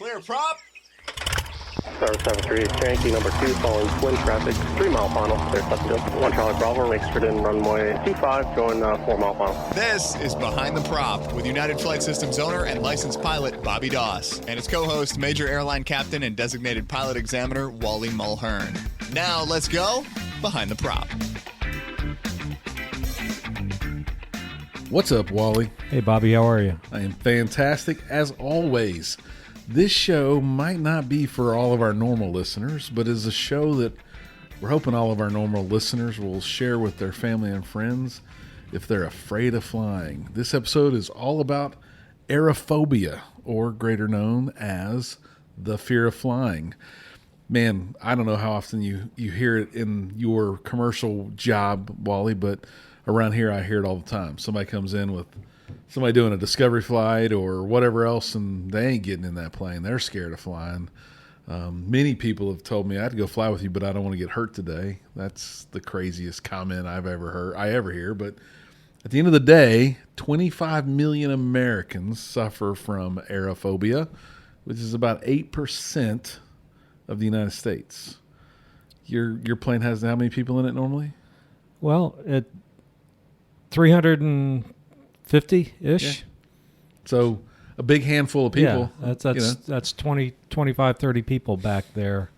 Clear prop. Star 73, Yankee number 2, following twin traffic, 3 mile final, clear Sutton. 1 Charlie Bravo, exit in runway 25, going 4 mile final. This is Behind the Prop with United Flight Systems owner and licensed pilot Bobby Doss and his co-host, Major Airline Captain and designated pilot examiner Wally Mulhern. Now let's go Behind the Prop. What's up, Wally? Hey, Bobby, how are you? I am fantastic, as always. This show might not be for all of our normal listeners, but is a show that we're hoping all of our normal listeners will share with their family and friends if they're afraid of flying. This episode is all about aerophobia, or greater known as the fear of flying. Man, I don't know how often you hear it in your commercial job, Wally, but around here I hear it all the time. Somebody comes in with somebody doing a discovery flight or whatever else, and they ain't getting in that plane. They're scared of flying. Many people have told me, I'd go fly with you, but I don't want to get hurt today. That's the craziest comment I ever hear. But at the end of the day, 25 million Americans suffer from aerophobia, which is about 8% of the United States. Your plane has how many people in it normally? Well, at 350-ish. Yeah. So a big handful of people. Yeah, that's 20, 25, 30 people back there.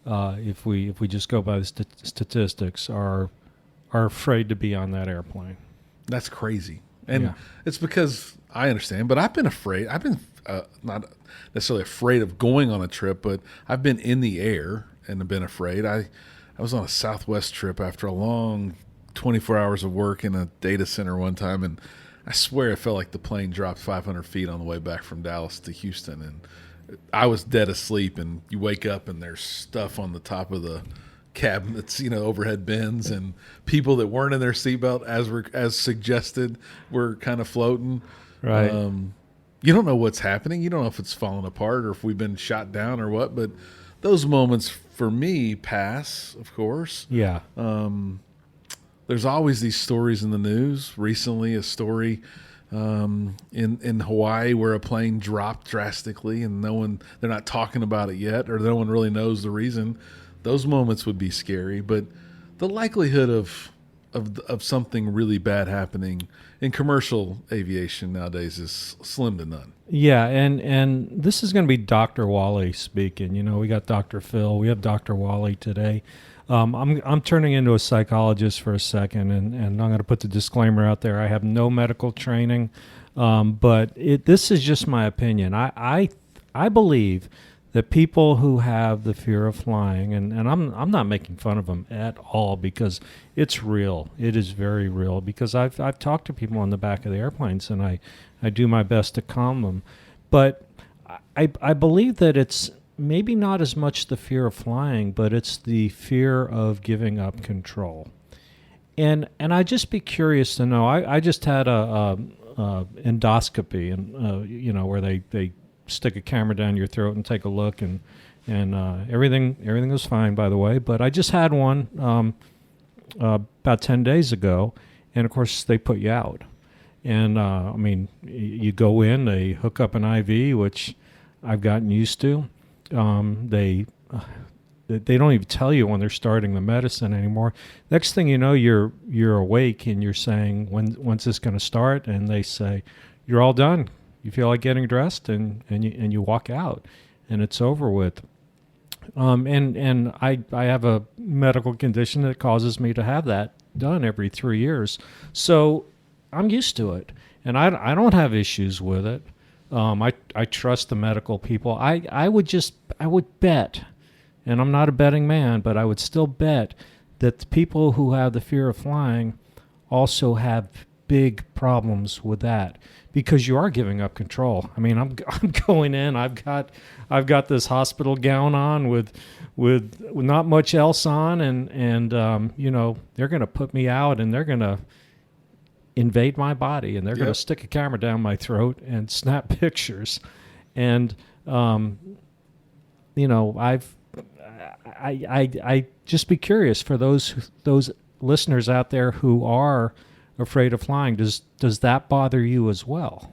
If we just go by the statistics, are afraid to be on that airplane. That's crazy, and it's because I understand. But I've been afraid. I've been not necessarily afraid of going on a trip, but I've been in the air and have been afraid. I was on a Southwest trip after a long 24 hours of work in a data center one time, and I swear it felt like the plane dropped 500 feet on the way back from Dallas to Houston, and I was dead asleep, and you wake up and there's stuff on the top of the cabinets, overhead bins, and people that weren't in their seatbelt as suggested were kind of floating. Right. You don't know what's happening. You don't know if it's falling apart or if we've been shot down or what, but those moments for me pass, of course. Yeah. There's always these stories in the news. Recently, a story in Hawaii where a plane dropped drastically and they're not talking about it yet, or no one really knows the reason. Those moments would be scary, but the likelihood of something really bad happening in commercial aviation nowadays is slim to none. Yeah, and this is going to be Dr. Wally speaking. We got Dr. Phil. We have Dr. Wally today. I'm turning into a psychologist for a second, and I'm going to put the disclaimer out there. I have no medical training, but this is just my opinion. I believe that people who have the fear of flying, and I'm not making fun of them at all, because it's real. It is very real, because I've talked to people on the back of the airplanes, and I do my best to calm them. But I believe that it's maybe not as much the fear of flying, but it's the fear of giving up control. And I'd just be curious to know. I just had a endoscopy, and where they stick a camera down your throat and take a look, and everything was fine, by the way. But I just had one about 10 days ago, and of course they put you out. And you go in, they hook up an IV, which I've gotten used to. They don't even tell you when they're starting the medicine anymore. Next thing you know, you're awake and you're saying, when's this going to start? And they say, you're all done. You feel like getting dressed, and you walk out, and it's over with. And I have a medical condition that causes me to have that done every 3 years, so I'm used to it, and I don't have issues with it. I trust the medical people. I would bet, and I'm not a betting man, but I would still bet that the people who have the fear of flying also have big problems with that, because you are giving up control. I'm going in. I've got this hospital gown on with not much else on, and they're going to put me out, and they're going to invade my body, and they're going to stick a camera down my throat and snap pictures. And I just be curious for those listeners out there who are afraid of flying. Does that bother you as well?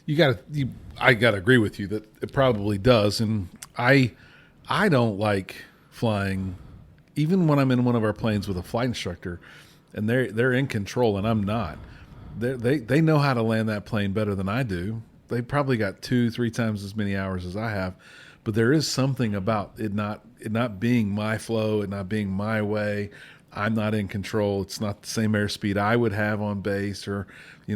I gotta agree with you that it probably does, and I don't like flying, even when I'm in one of our planes with a flight instructor, and they're in control and I'm not. They know how to land that plane better than I do. They probably got 2-3 times as many hours as I have, but there is something about it not being my flow, it not being my way. I'm not in control. It's not the same airspeed I would have on base, or I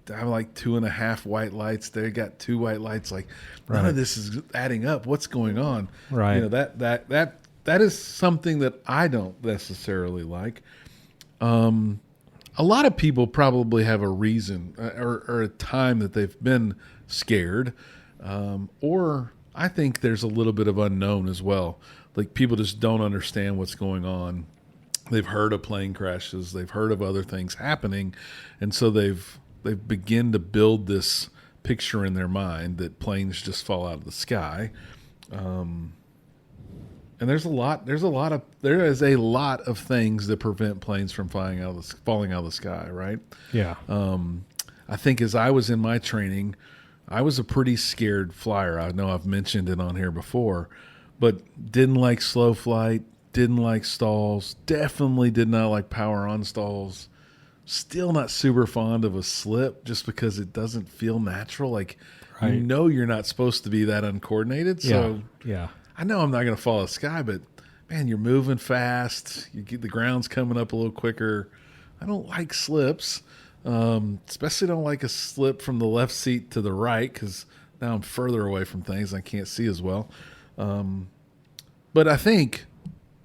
have like 2.5 white lights. They got 2 white lights. Like none of this is adding up. What's going on? Right. That is something that I don't necessarily like. A lot of people probably have a reason or a time that they've been scared, or I think there's a little bit of unknown as well. Like people just don't understand what's going on. They've heard of plane crashes. They've heard of other things happening, and so they've begin to build this picture in their mind that planes just fall out of the sky. And there is a lot of things that prevent planes from falling out of the sky, right? Yeah. I think as I was in my training, I was a pretty scared flyer. I know I've mentioned it on here before, but didn't like slow flight, didn't like stalls, definitely did not like power on stalls. Still not super fond of a slip just because it doesn't feel natural. Like, right. You're not supposed to be that uncoordinated. So yeah. I know I'm not going to fall out of the sky, but man, you're moving fast. The ground's coming up a little quicker. I don't like slips. Especially don't like a slip from the left seat to the right, because now I'm further away from things. I can't see as well. But I think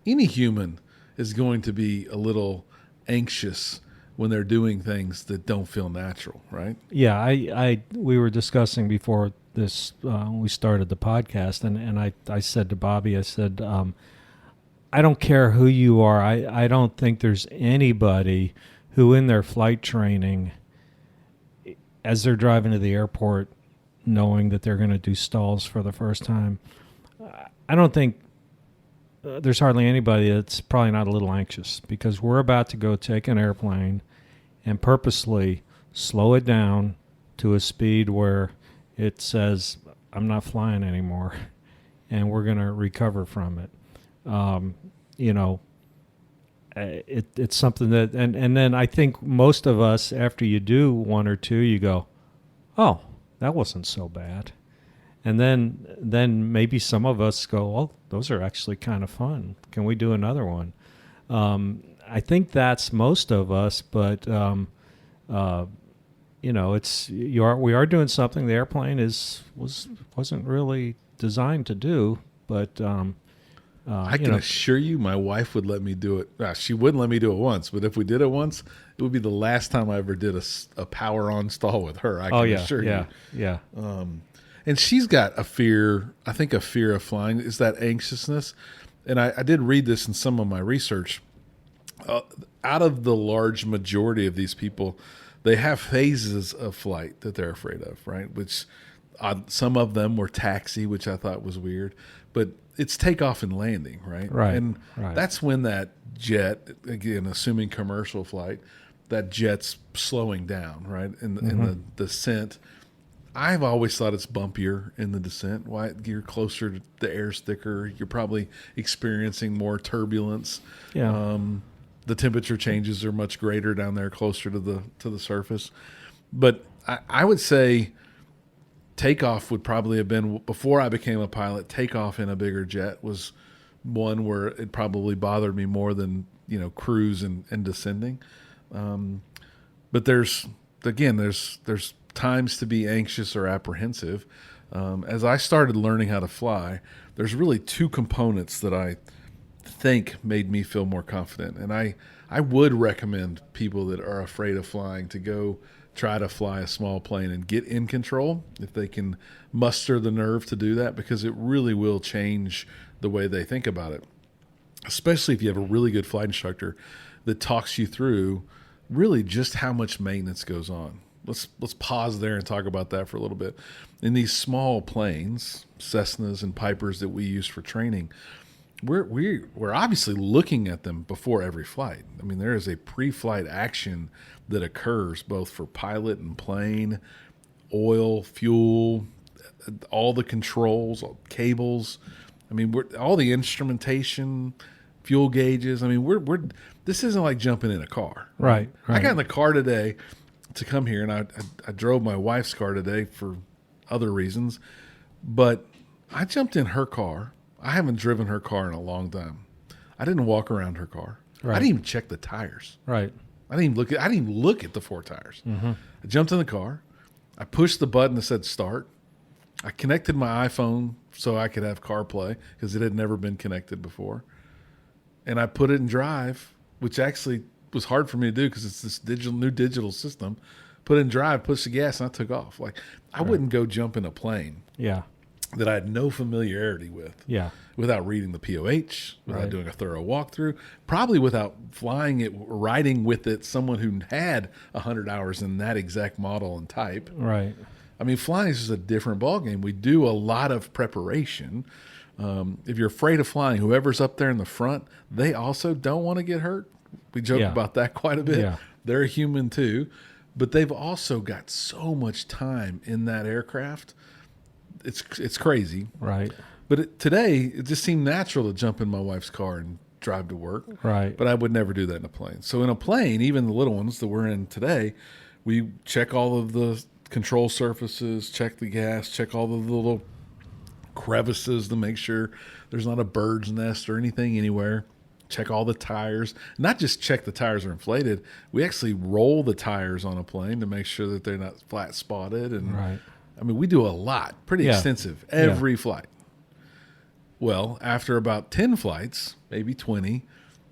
any human is going to be a little anxious when they're doing things that don't feel natural, right? Yeah, we were discussing before this, we started the podcast, and I said to Bobby, I said, I don't care who you are. I don't think there's anybody who in their flight training, as they're driving to the airport, knowing that they're going to do stalls for the first time, I don't think there's hardly anybody that's probably not a little anxious, because we're about to go take an airplane and purposely slow it down to a speed where it says, I'm not flying anymore, and we're going to recover from it. It's something that, and then I think most of us, after you do one or two, you go, oh, that wasn't so bad. And then maybe some of us go, oh, those are actually kind of fun. Can we do another one? I think that's most of us, but we are doing something the airplane wasn't really designed to do, but I can assure you, my wife would let me do it. She wouldn't let me do it once, but if we did it once, it would be the last time I ever did a power on stall with her. I can assure you. Yeah. And she's got a fear of flying is that anxiousness. And I did read this in some of my research. Out of the large majority of these people, they have phases of flight that they're afraid of, right? Which some of them were taxi, which I thought was weird. But it's takeoff and landing, right? Right. And right. that's when that jet, again, assuming commercial flight, that jet's slowing down, right? In the descent. I've always thought it's bumpier in the descent. Why? You're closer to the air's thicker. You're probably experiencing more turbulence. Yeah. The temperature changes are much greater down there, closer to the surface. But I would say takeoff would probably have been, before I became a pilot, takeoff in a bigger jet was one where it probably bothered me more than cruise and descending. But there's times to be anxious or apprehensive. As I started learning how to fly, there's really two components that I think made me feel more confident. And I would recommend people that are afraid of flying to go try to fly a small plane and get in control if they can muster the nerve to do that, because it really will change the way they think about it, especially if you have a really good flight instructor that talks you through really just how much maintenance goes on. Let's pause there and talk about that for a little bit. In these small planes, Cessnas and Pipers that we use for training, we're obviously looking at them before every flight. I mean, there is a pre-flight action that occurs both for pilot and plane oil, fuel, all the controls, cables. I mean, all the instrumentation, fuel gauges. I mean, this isn't like jumping in a car. Right. I got in the car today to come here, and I drove my wife's car today for other reasons, but I jumped in her car. I haven't driven her car in a long time. I didn't walk around her car. Right. I didn't even check the tires. Right. I didn't even look at the 4 tires. Mm-hmm. I jumped in the car. I pushed the button that said start. I connected my iPhone so I could have CarPlay because it had never been connected before. And I put it in drive, which actually was hard for me to do because it's this new digital system. Put it in drive, pushed the gas, and I took off. Like, I wouldn't go jump in a plane Yeah. that I had no familiarity with. Yeah. Without reading the POH, without Right. doing a thorough walkthrough, probably without flying it, riding with it, someone who had 100 hours in that exact model and type. Right. I mean, flying is just a different ballgame. We do a lot of preparation. If you're afraid of flying, whoever's up there in the front, they also don't want to get hurt. We joke Yeah. about that quite a bit. Yeah. They're human too, but they've also got so much time in that aircraft. It's crazy. Right. But today, it just seemed natural to jump in my wife's car and drive to work. Right. But I would never do that in a plane. So in a plane, even the little ones that we're in today, we check all of the control surfaces, check the gas, check all the little crevices to make sure there's not a bird's nest or anything anywhere. Check all the tires. Not just check the tires are inflated. We actually roll the tires on a plane to make sure that they're not flat spotted. And Right. I mean, we do a lot, pretty Yeah. extensive, every flight. Well, after about 10 flights, maybe 20,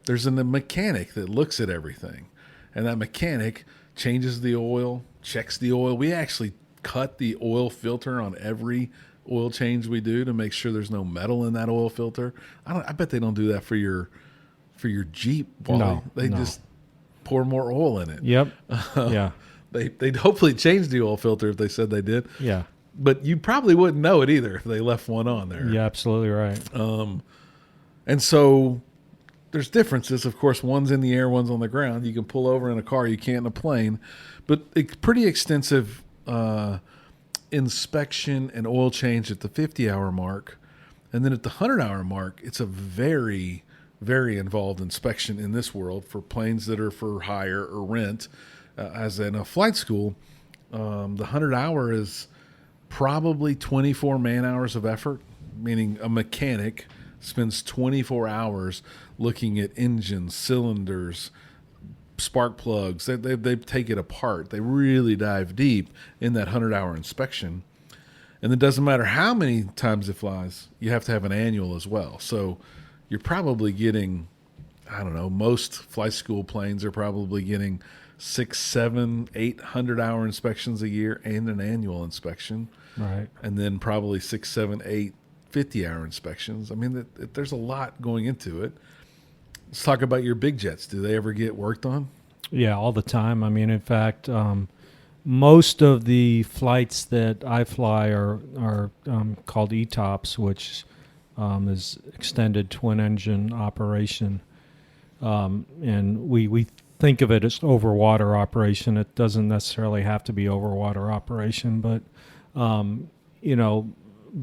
there's a mechanic that looks at everything. And that mechanic changes the oil, checks the oil. We actually cut the oil filter on every oil change we do to make sure there's no metal in that oil filter. I bet they don't do that for your Jeep, Wally. No, They no. just pour more oil in it. Yep. Yeah. They'd hopefully change the oil filter if they said they did. Yeah. But you probably wouldn't know it either if they left one on there. Yeah, absolutely right. And so there's differences. Of course, one's in the air, one's on the ground. You can pull over in a car, you can't in a plane. But it's pretty extensive inspection and oil change at the 50-hour mark. And then at the 100-hour mark, it's a very, very involved inspection in this world for planes that are for hire or rent. As in a flight school, the 100-hour is probably 24 man-hours of effort, meaning a mechanic spends 24 hours looking at engines, cylinders, spark plugs. They take it apart. They really dive deep in that 100-hour inspection. And it doesn't matter how many times it flies, you have to have an annual as well. So you're probably getting, I don't know, most flight school planes are probably getting 6, 7, 800-hour inspections a year and an annual inspection. Right. And then probably 6, 7, 8 50-hour inspections. I mean, there's a lot going into it. Let's talk about your big jets. Do they ever get worked on? Yeah, all the time. I mean, in fact, most of the flights that I fly are called ETOPS, which is extended twin engine operation. And we think of it as over water operation. It doesn't necessarily have to be over water operation, but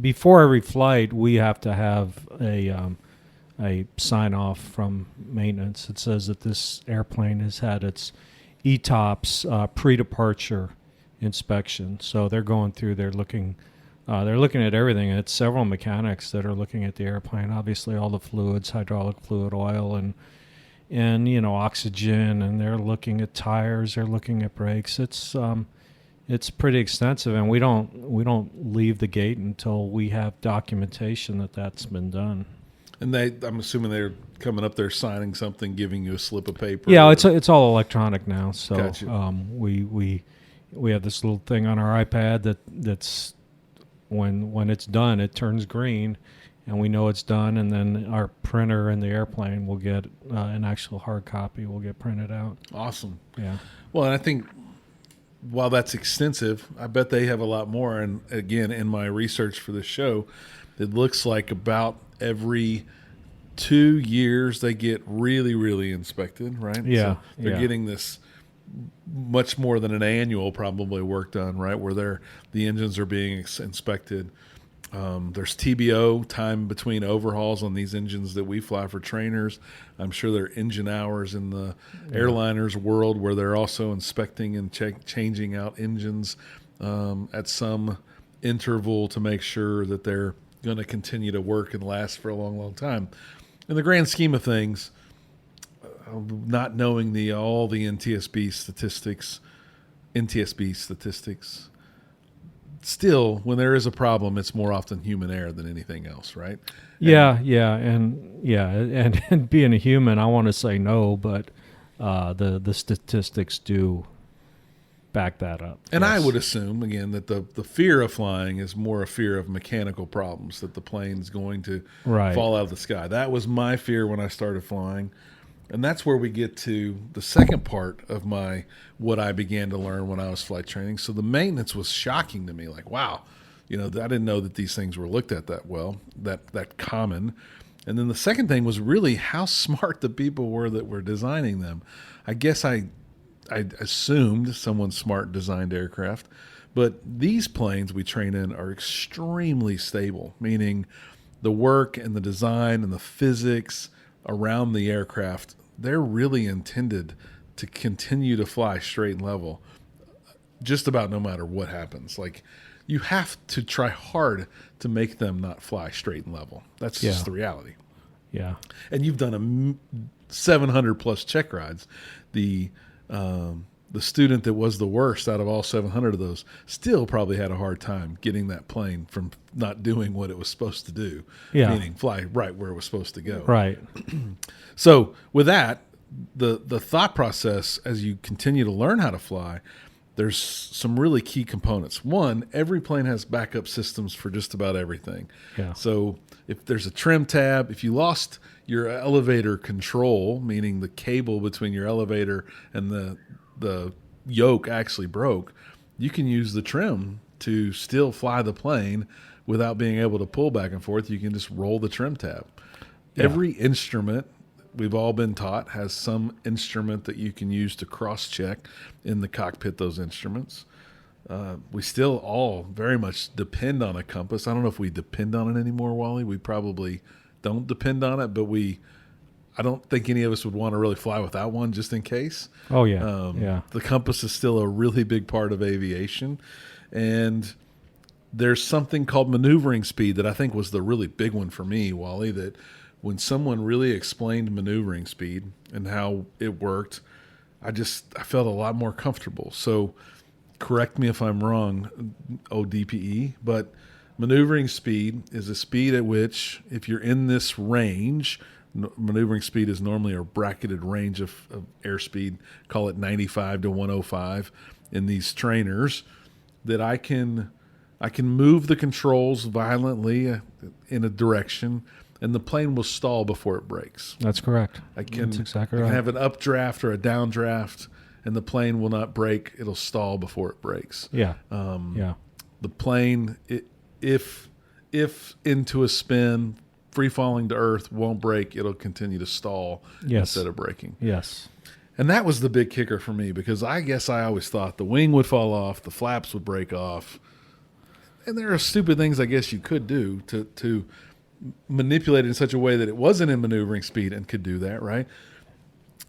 before every flight, we have to have a sign off from maintenance. It says that this airplane has had its ETOPS pre-departure inspection. So they're going through. They're looking at everything. And it's several mechanics that are looking at the airplane. Obviously, all the fluids, hydraulic fluid, oil, and oxygen, and they're looking at tires, they're looking at brakes. It's pretty extensive, and we don't leave the gate until we have documentation that that's been done. And I'm assuming they're coming up there signing something, giving you a slip of paper. Yeah, it's all electronic now. So Gotcha. we have this little thing on our iPad that's when it's done, it turns green, and we know it's done, and then our printer in the airplane will get an actual hard copy will get printed out. Awesome. Yeah. Well, and I think while that's extensive, I bet they have a lot more. And again, in my research for this show, it looks like about every 2 years they get really, really inspected, right? Yeah, So they're yeah. getting this much more than an annual probably work done, right? Where the engines are being inspected. There's TBO, time between overhauls on these engines that we fly for trainers. I'm sure there are engine hours in the airliners world where they're also inspecting and changing out engines at some interval to make sure that they're going to continue to work and last for a long, long time. In the grand scheme of things, not knowing all the NTSB statistics, still, when there is a problem, it's more often human error than anything else, right? And being a human, I want to say no, but the statistics do back that up. And I would assume, again, that the fear of flying is more a fear of mechanical problems, that the plane's going to fall out of the sky. That was my fear when I started flying. And that's where we get to the second part of what I began to learn when I was flight training. So the maintenance was shocking to me. Like, wow, I didn't know that these things were looked at that well, that common. And then the second thing was really how smart the people were that were designing them. I guess I assumed someone smart designed aircraft, but these planes we train in are extremely stable, meaning the work and the design and the physics around the aircraft, they're really intended to continue to fly straight and level just about no matter what happens. Like, you have to try hard to make them not fly straight and level. That's just the reality. Yeah. And you've done 700 plus check rides. The student that was the worst out of all 700 of those still probably had a hard time getting that plane from not doing what it was supposed to do, meaning fly right where it was supposed to go. Right. So with that, the thought process as you continue to learn how to fly, there's some really key components. One, every plane has backup systems for just about everything. Yeah. So if there's a trim tab, if you lost your elevator control, meaning the cable between your elevator and the yoke actually broke, you can use the trim to still fly the plane without being able to pull back and forth. You can just roll the trim tab. Yeah. Every instrument, we've all been taught, has some instrument that you can use to cross-check in the cockpit those instruments. We still all very much depend on a compass. I don't know if we depend on it anymore, Wally. We probably don't depend on it, but I don't think any of us would want to really fly without one just in case. Oh, yeah. The compass is still a really big part of aviation. And there's something called maneuvering speed that I think was the really big one for me, Wally, that when someone really explained maneuvering speed and how it worked, I felt a lot more comfortable. So correct me if I'm wrong, ODPE, but maneuvering speed is a speed at which, if you're in this range, maneuvering speed is normally a bracketed range of airspeed, call it 95 to 105 in these trainers, that I can move the controls violently in a direction and the plane will stall before it breaks. That's correct. That's exactly right. I right. can have an updraft or a downdraft and the plane will not break. It'll stall before it breaks. Yeah. The plane, if into a spin, free falling to earth, won't break. It'll continue to stall instead of breaking. Yes. And that was the big kicker for me because I guess I always thought the wing would fall off, the flaps would break off. And there are stupid things I guess you could do to manipulate it in such a way that it wasn't in maneuvering speed and could do that, right?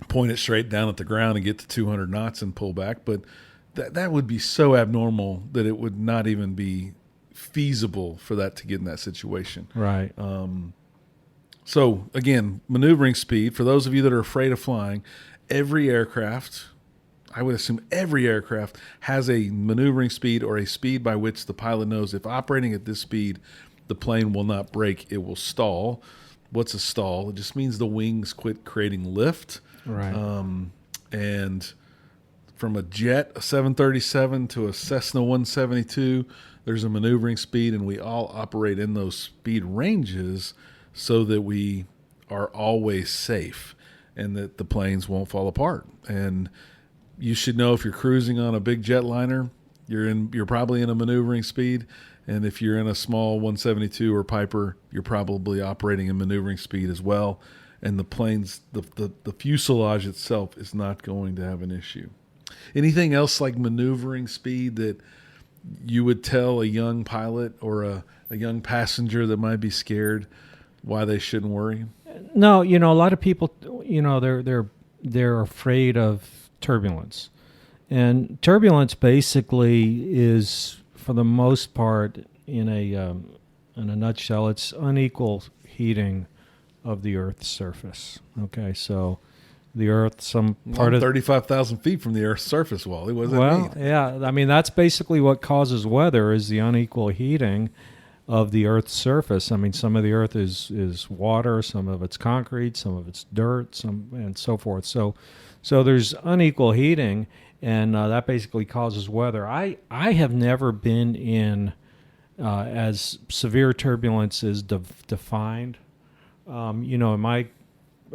Point it straight down at the ground and get to 200 knots and pull back. But that would be so abnormal that it would not even be feasible for that to get in that situation. Right. So again, maneuvering speed, for those of you that are afraid of flying, every aircraft, I would assume every aircraft has a maneuvering speed or a speed by which the pilot knows if operating at this speed, the plane will not break, it will stall. What's a stall? It just means the wings quit creating lift. Right. And from a jet, a 737 to a Cessna 172, there's a maneuvering speed, and we all operate in those speed ranges so that we are always safe and that the planes won't fall apart. And you should know if you're cruising on a big jetliner, you're probably in a maneuvering speed. And if you're in a small 172 or Piper, you're probably operating in maneuvering speed as well. And the planes, the fuselage itself is not going to have an issue. Anything else like maneuvering speed that you would tell a young pilot or a young passenger that might be scared why they shouldn't worry? No, a lot of people, they're afraid of turbulence. And turbulence basically is, for the most part, in a nutshell, it's unequal heating of the Earth's surface. Okay, so the Earth, some part of 35,000 feet from the Earth's surface, Wally. What does that well, mean? yeah, I mean that's basically what causes weather is the unequal heating of the Earth's surface. I mean, some of the Earth is water, some of it's concrete, some of it's dirt, and so forth. So there's unequal heating, and that basically causes weather. I have never been in as severe turbulence is defined. In my,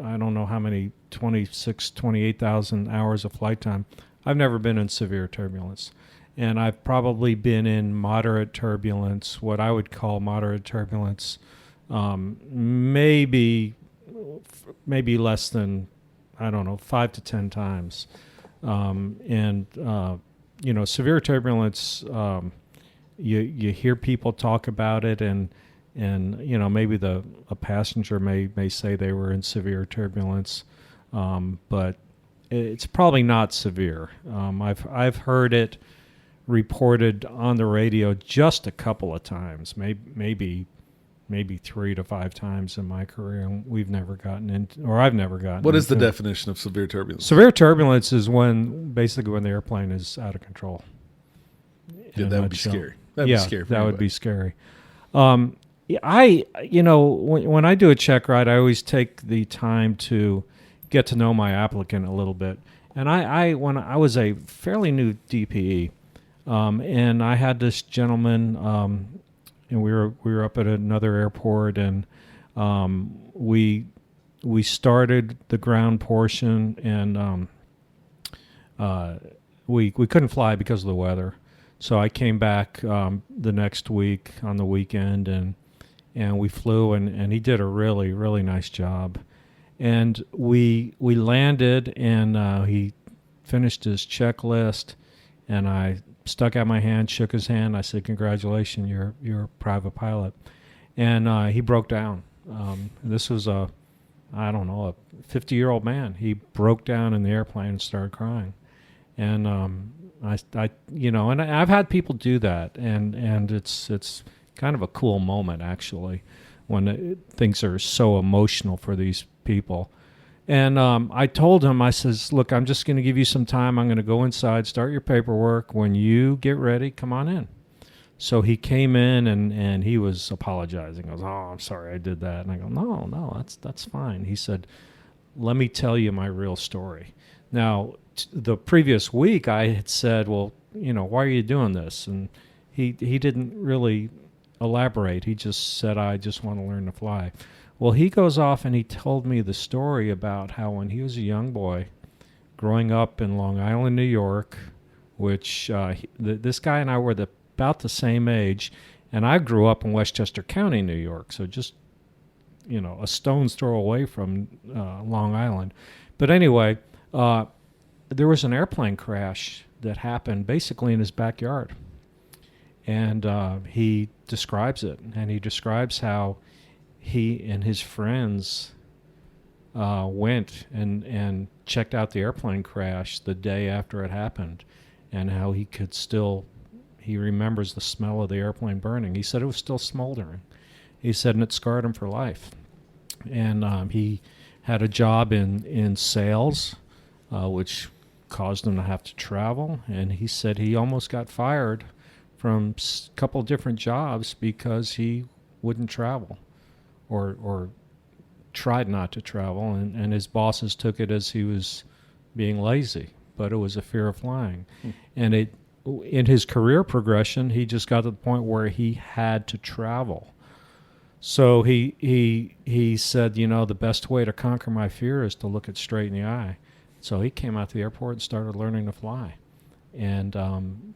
I don't know how many, 28,000 hours of flight time, I've never been in severe turbulence. And I've probably been in moderate turbulence, what I would call moderate turbulence, maybe less than, I don't know, 5 to 10 times. Severe turbulence, you hear people talk about it, and maybe a passenger may say they were in severe turbulence, but it's probably not severe. I've heard it reported on the radio just a couple of times, maybe 3 to 5 times in my career, and we've never gotten into, or I've never gotten. What is the definition of severe turbulence? Severe turbulence is basically when the airplane is out of control. Yeah, that would be scary. That'd be scary. That would be scary. When I do a check ride, I always take the time to get to know my applicant a little bit. And when I was a fairly new DPE, and I had this gentleman, and we were up at another airport, and we started the ground portion, and we couldn't fly because of the weather. So I came back the next week on the weekend, and we flew, and he did a really, really nice job. And we landed, and he finished his checklist, and I stuck out my hand, shook his hand. I said, "Congratulations, you're a private pilot." And he broke down. This was a 50-year-old man. He broke down in the airplane and started crying. And and I've had people do that, and it's kind of a cool moment actually when things are so emotional for these people. And I told him, I says, "Look, I'm just going to give you some time. I'm going to go inside, start your paperwork. When you get ready, come on in." So he came in, and he was apologizing. I was, "Oh, I'm sorry I did that." And I go, No, that's fine. He said, "Let me tell you my real story." Now, the previous week I had said, "Well, why are you doing this?" And he didn't really elaborate. He just said, "I just want to learn to fly." Well, he goes off and he told me the story about how when he was a young boy, growing up in Long Island, New York, which this guy and I were about the same age, and I grew up in Westchester County, New York, so just a stone's throw away from Long Island. But anyway, there was an airplane crash that happened basically in his backyard. And he describes it, and he describes how he and his friends went and checked out the airplane crash the day after it happened, and how he remembers the smell of the airplane burning. He said it was still smoldering. He said, and it scarred him for life. And he had a job in sales, which caused him to have to travel, and he said he almost got fired from a couple different jobs because he wouldn't travel or tried not to travel, and his bosses took it as he was being lazy, but it was a fear of flying. And in his career progression, he just got to the point where he had to travel. So he said, the best way to conquer my fear is to look it straight in the eye. So he came out to the airport and started learning to fly. And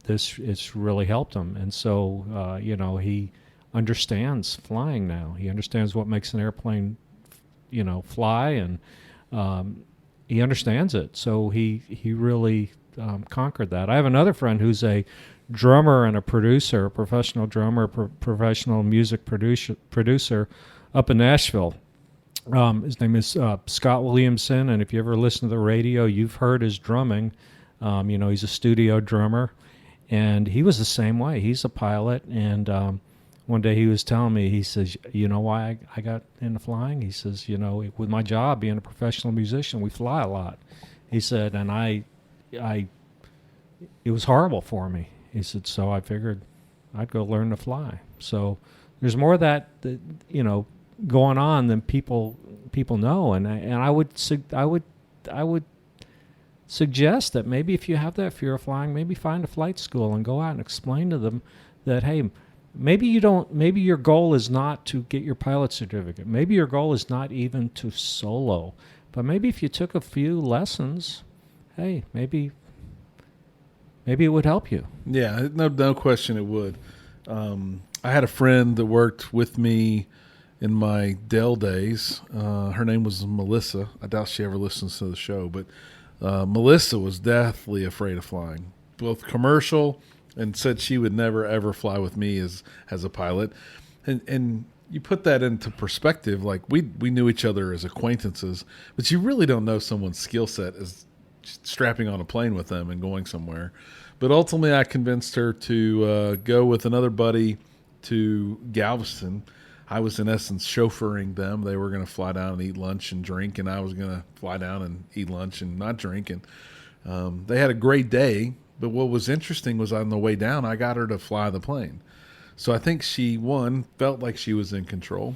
it's really helped him. And so, he understands flying now. He understands what makes an airplane, fly, and he understands it. So he really conquered that. I have another friend who's a drummer and a producer, a professional drummer, professional music producer up in Nashville. His name is Scott Williamson, and if you ever listen to the radio, you've heard his drumming. He's a studio drummer, and he was the same way. He's a pilot, and one day he was telling me, he says, you know why I got into flying? He says, with my job being a professional musician, we fly a lot. He said, and it was horrible for me. He said, so I figured I'd go learn to fly. So there's more of that going on than people know, and I would suggest that maybe if you have that fear of flying, maybe find a flight school and go out and explain to them that, hey, maybe your goal is not to get your pilot certificate. Maybe your goal is not even to solo, but maybe if you took a few lessons, hey, maybe it would help you. Yeah, no question it would. I had a friend that worked with me in my Dell days. Her name was Melissa. I doubt she ever listens to the show, but Melissa was deathly afraid of flying, both commercial, and said she would never ever fly with me as a pilot. And you put that into perspective, like we knew each other as acquaintances, but you really don't know someone's skill set as strapping on a plane with them and going somewhere. But ultimately I convinced her to go with another buddy to Galveston. I was in essence chauffeuring them. They were going to fly down and eat lunch and drink, and I was going to fly down and eat lunch and not drink. And they had a great day, but what was interesting was on the way down, I got her to fly the plane. So I think she, felt like she was in control.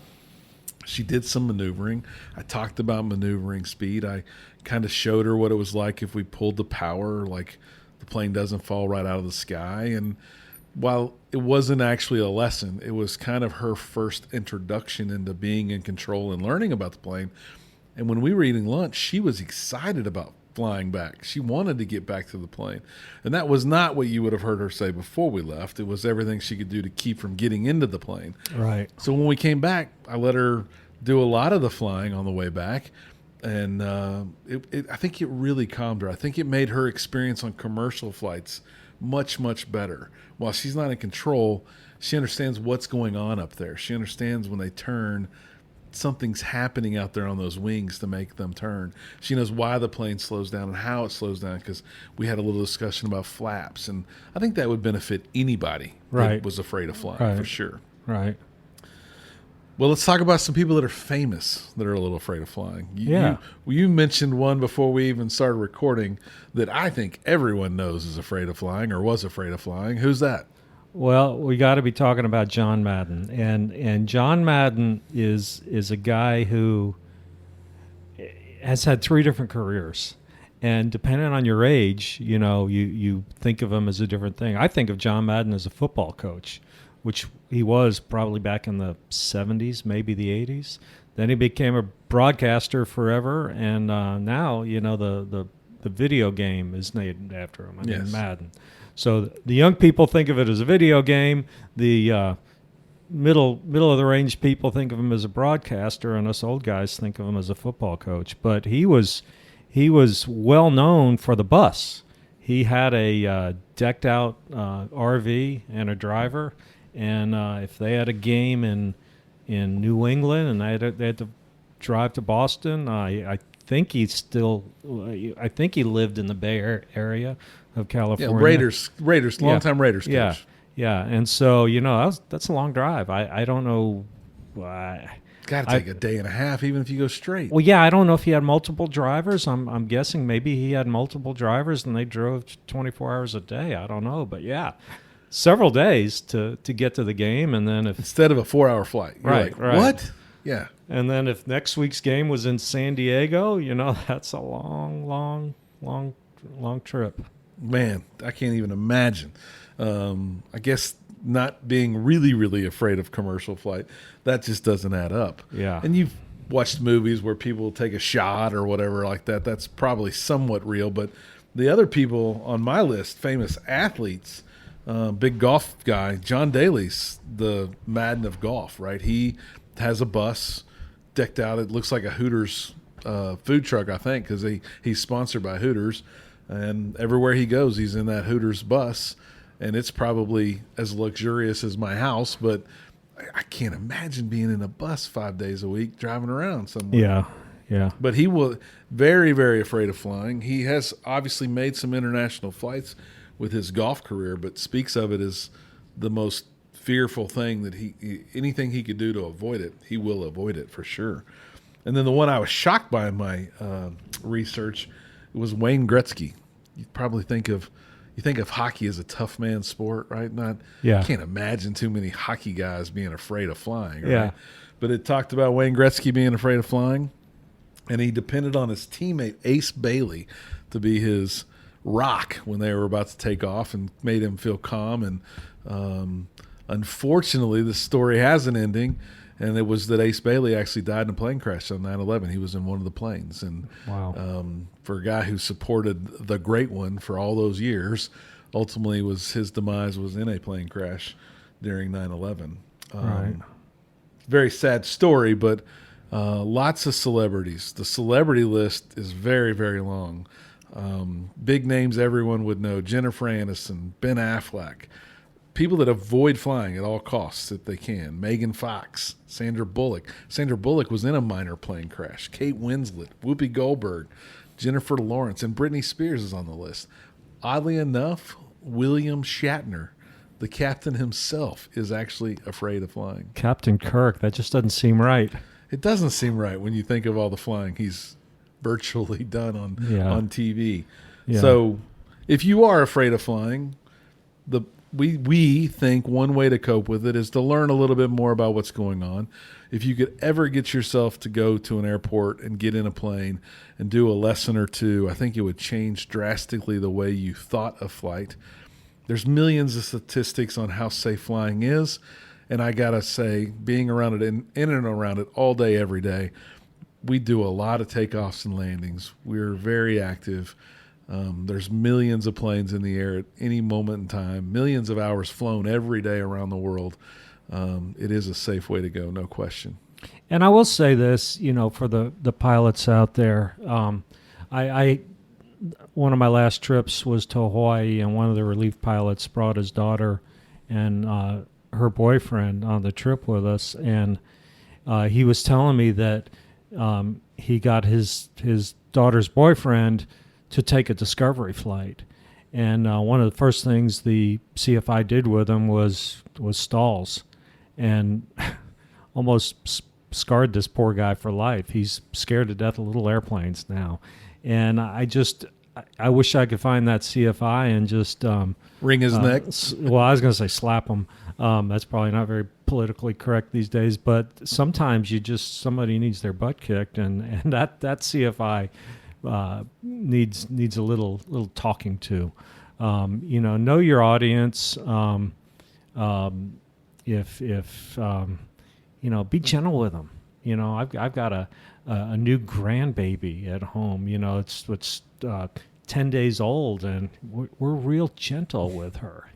She did some maneuvering. I talked about maneuvering speed. I kind of showed her what it was like if we pulled the power, like the plane doesn't fall right out of the sky. And while it wasn't actually a lesson, it was kind of her first introduction into being in control and learning about the plane. And when we were eating lunch, she was excited about flying back. She wanted to get back to the plane. And that was not what you would have heard her say before we left. It was everything she could do to keep from getting into the plane. Right. So when we came back, I let her do a lot of the flying on the way back. And I think it really calmed her. I think it made her experience on commercial flights much, much better. While she's not in control, she understands what's going on up there. She understands when they turn, something's happening out there on those wings to make them turn. She knows why the plane slows down and how it slows down, because we had a little discussion about flaps. And I think that would benefit anybody that was afraid of flying, for sure. Right. Well, let's talk about some people that are famous that are a little afraid of flying. You mentioned one before we even started recording that I think everyone knows is afraid of flying or was afraid of flying. Who's that? Well, we got to be talking about John Madden, and John Madden is a guy who has had 3 different careers, and depending on your age, you think of him as a different thing. I think of John Madden as a football coach, which he was probably back in the 70s, maybe the 80s. Then he became a broadcaster forever, and now the video game is named after him. I mean, Madden. So the young people think of it as a video game. The middle of the range people think of him as a broadcaster, and us old guys think of him as a football coach. But he was well known for the bus. He had a decked out RV and a driver, and if they had a game in New England and they had to drive to Boston, I think he lived in the Bay Area of California. Yeah, Raiders, longtime Raiders coach. Yeah, and so that's a long drive. I don't know. Got to take a day and a half, even if you go straight. Well, yeah, I don't know if he had multiple drivers. I'm guessing maybe he had multiple drivers and they drove 24 hours a day. I don't know, but yeah, several days to get to the game, and then instead of a 4-hour flight, right. What? Yeah. And then if next week's game was in San Diego, that's a long trip. Man, I can't even imagine. I guess not being really, really afraid of commercial flight, that just doesn't add up. Yeah. And you've watched movies where people take a shot or whatever like that. That's probably somewhat real. But the other people on my list, famous athletes, big golf guy, John Daly's the Madden of golf, right? He has a bus decked out. It looks like a Hooters food truck, I think, because he's sponsored by Hooters. And everywhere he goes, he's in that Hooters bus, and it's probably as luxurious as my house, but I can't imagine being in a bus 5 days a week driving around somewhere. Yeah. But he will very, very afraid of flying. He has obviously made some international flights with his golf career, but speaks of it as the most fearful thing that anything he could do to avoid it, he will avoid it for sure. And then the one I was shocked by in my research was Wayne Gretzky. You probably think of hockey as a tough man sport, right? Yeah. Can't imagine too many hockey guys being afraid of flying, right? Yeah. But it talked about Wayne Gretzky being afraid of flying, and he depended on his teammate Ace Bailey to be his rock when they were about to take off, and made him feel calm. And unfortunately, the story has an ending, and it was that Ace Bailey actually died in a plane crash on 9/11. He was in one of the planes. And Wow. For a guy who supported the great one for all those years, ultimately his demise was in a plane crash during 9/11. Right. Very sad story, but lots of celebrities. The celebrity list is very, very long. Big names everyone would know: Jennifer Aniston, Ben Affleck, people that avoid flying at all costs if they can. Megan Fox, Sandra Bullock. Sandra Bullock was in a minor plane crash. Kate Winslet, Whoopi Goldberg, Jennifer Lawrence, and Britney Spears is on the list. Oddly enough, William Shatner, the captain himself, is actually afraid of flying. Captain Kirk, that just doesn't seem right. It doesn't seem right when you think of all the flying he's virtually done on TV. Yeah. So if you are afraid of flying, we think one way to cope with it is to learn a little bit more about what's going on. If you could ever get yourself to go to an airport and get in a plane and do a lesson or two, I think it would change drastically the way you thought of flight. There's millions of statistics on how safe flying is, and I gotta say, being around it, in and around it all day, every day, we do a lot of takeoffs and landings. We're very active. There's millions of planes in the air at any moment in time, millions of hours flown every day around the world. It is a safe way to go, no question. And I will say this, for the pilots out there, I one of my last trips was to Hawaii, and one of the relief pilots brought his daughter and her boyfriend on the trip with us, and he was telling me that he got his daughter's boyfriend to take a discovery flight, and one of the first things the CFI did with him was stalls, and almost scarred this poor guy for life. He's scared to death of little airplanes now, and I wish I could find that CFI and just wring his neck. Well, I was going to say slap him. That's probably not very politically correct these days, but sometimes somebody needs their butt kicked, and that CFI needs a little talking to. Know your audience. Be gentle with them. I've got a new grandbaby at home. It's 10 days old, and we're real gentle with her.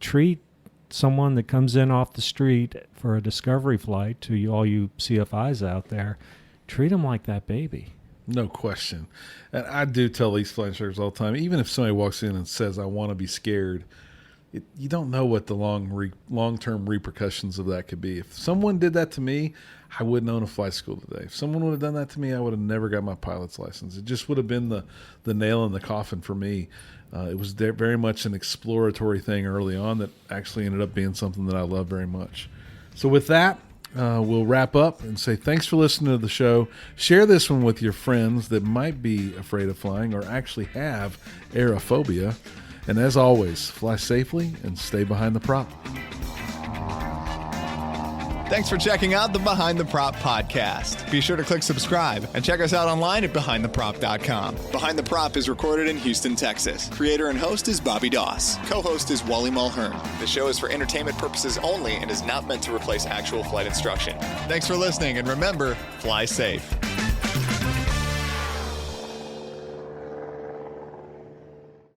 Treat someone that comes in off the street for a discovery flight, to all you CFIs out there, treat them like that baby. No question. And I do tell these flight instructors all the time, even if somebody walks in and says, I want to be scared, you don't know what the long-term repercussions of that could be. If someone did that to me, I wouldn't own a flight school today. If someone would have done that to me, I would have never got my pilot's license. It just would have been the nail in the coffin for me. It was very much an exploratory thing early on that actually ended up being something that I love very much. So with that, we'll wrap up and say thanks for listening to the show. Share this one with your friends that might be afraid of flying or actually have aerophobia. And as always, fly safely and stay behind the prop. Thanks for checking out the Behind the Prop podcast. Be sure to click subscribe and check us out online at BehindTheProp.com. Behind the Prop is recorded in Houston, Texas. Creator and host is Bobby Doss. Co-host is Wally Mulhern. The show is for entertainment purposes only and is not meant to replace actual flight instruction. Thanks for listening, and remember, fly safe.